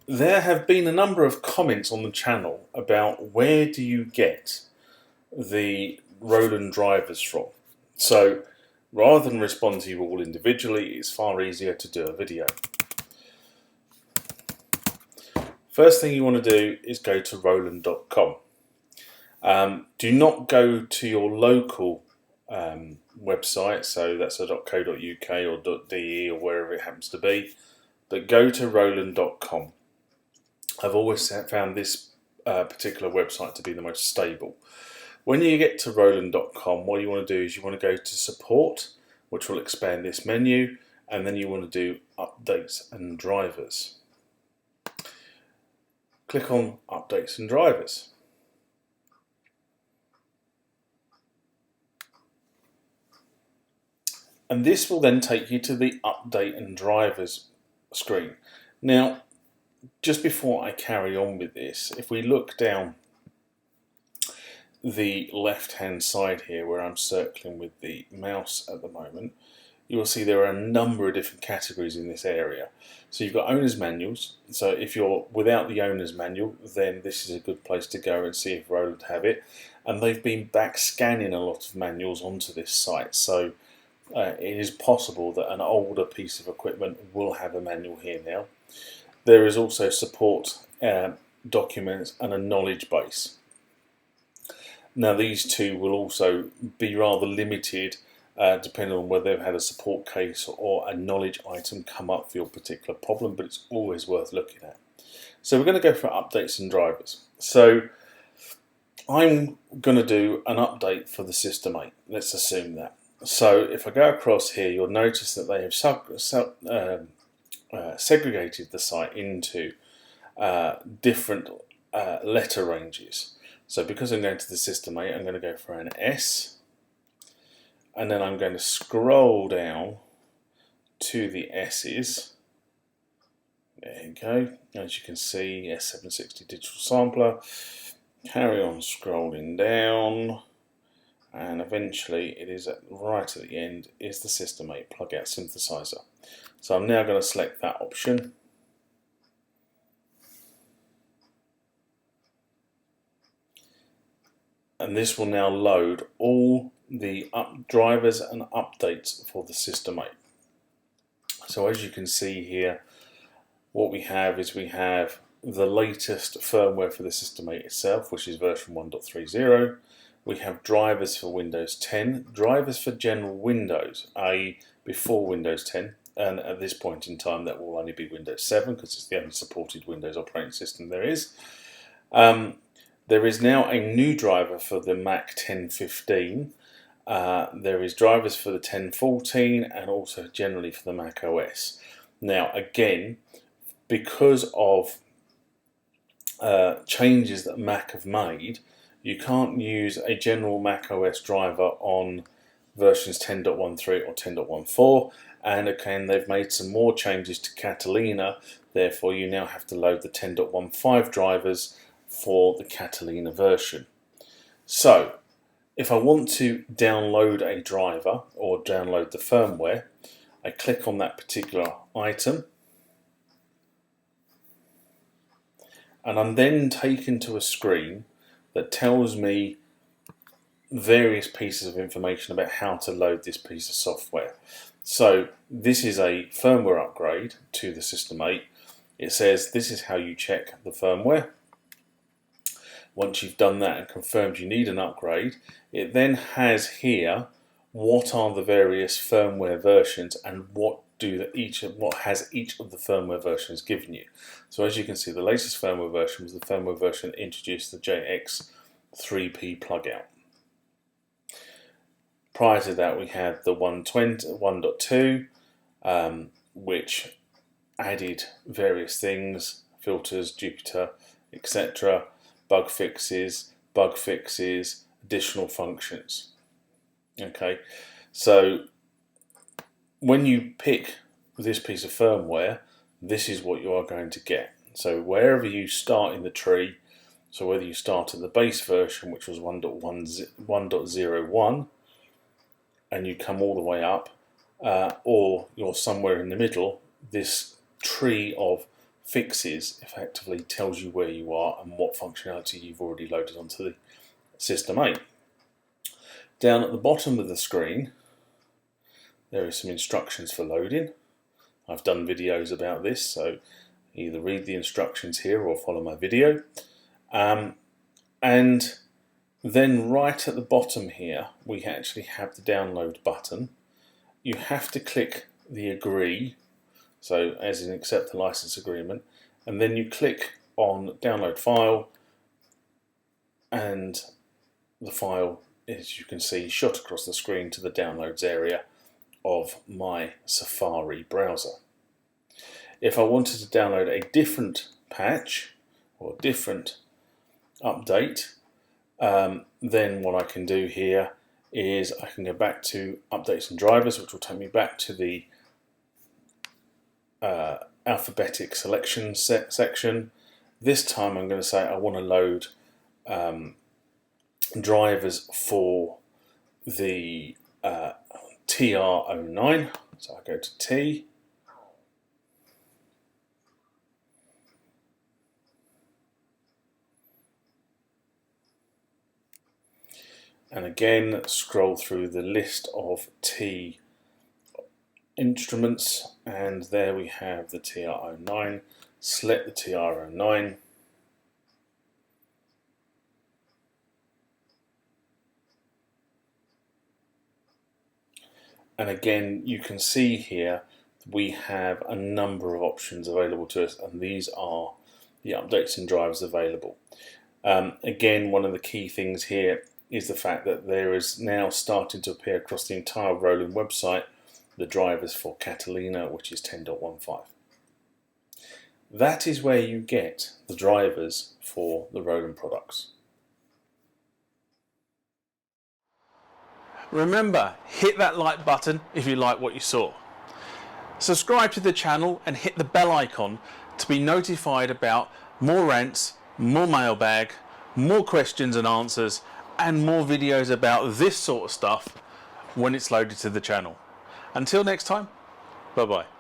There have been a number of comments on the channel about where do you get the Roland drivers from. So rather than respond to you all individually, it's far easier to do a video. First thing you want to do is go to roland.com. Do not go to your local website, so that's a .co.uk or .de or wherever it happens to be, but go to roland.com. I've always found this particular website to be the most stable. When you get to roland.com, what you want to do is you want to go to support, which will expand this menu, and then you want to do updates and drivers. Click on updates and drivers. And this will then take you to the update and drivers screen. Now, just before I carry on with this, if we look down the left hand side here where I'm circling with the mouse at the moment, you will see there are a number of different categories in this area. So you've got owner's manuals. So if you're without the owner's manual, then this is a good place to go and see if Roland have it. And they've been back scanning a lot of manuals onto this site, so it is possible that an older piece of equipment will have a manual here now. There is also support documents and a knowledge base. Now these two will also be rather limited depending on whether they've had a support case or a knowledge item come up for your particular problem, but it's always worth looking at. So we're going to go for updates and drivers. So I'm going to do an update for the System 8. Let's assume that. So if I go across here, you'll notice that they have segregated the site into different letter ranges. So because I'm going to the System 8, I'm going to go for an S, and then I'm going to scroll down to the S's. There you go. As you can see, S760 digital sampler. Carry on scrolling down, and eventually it is right at the end is the System 8 plug-out synthesizer. So I'm now going to select that option. And this will now load all the drivers and updates for the System 8. So as you can see here, what we have is we have the latest firmware for the System 8 itself, which is version 1.30. We have drivers for Windows 10, drivers for general Windows, i.e. before Windows 10, and at this point in time that will only be Windows 7 because it's the only supported Windows operating system there is. There is now a new driver for the Mac 1015. There is drivers for the 1014 and also generally for the Mac OS. Now again, because of changes that Mac have made, you can't use a general Mac OS driver on versions 10.13 or 10.14, and again they've made some more changes to Catalina, therefore you now have to load the 10.15 drivers for the Catalina version. So if I want to download a driver or download the firmware, I click on that particular item, and I'm then taken to a screen that tells me various pieces of information about how to load this piece of software. So this is a firmware upgrade to the System 8. It says this is how you check the firmware. Once you've done that and confirmed you need an upgrade, it then has here what are the various firmware versions and what has each of the firmware versions given you. So as you can see, the latest firmware version was the firmware version that introduced the JX3P plug-out. Prior to that, we had the 1.2, which added various things, filters, Jupyter, etc., bug fixes, additional functions. Okay, so when you pick this piece of firmware, this is what you are going to get. So wherever you start in the tree, so whether you start at the base version, which was 1.01, and you come all the way up, or you're somewhere in the middle, this tree of fixes effectively tells you where you are and what functionality you've already loaded onto the System 8. Down at the bottom of the screen there are some instructions for loading. I've done videos about this, so either read the instructions here or follow my video. And then right at the bottom here we actually have the download button. You have to click the agree, so as in accept the license agreement, and then you click on download file, and the file, as you can see, shot across the screen to the downloads area of my Safari browser. If I wanted to download a different patch or different update, then what I can do here is I can go back to updates and drivers, which will take me back to the alphabetic selection section. This time I'm going to say I want to load drivers for the TR09, so I go to T, and again scroll through the list of T instruments, and there we have the TR09. Select the TR09, and again you can see here we have a number of options available to us, and these are the updates and drivers available. Again, one of the key things here is the fact that there is now starting to appear across the entire Roland website the drivers for Catalina, which is 10.15. That is where you get the drivers for the Roland products. Remember, hit that like button if you like what you saw. Subscribe to the channel and hit the bell icon to be notified about more rants, more mailbag, more questions and answers, and more videos about this sort of stuff when it's loaded to the channel. Until next time, bye bye.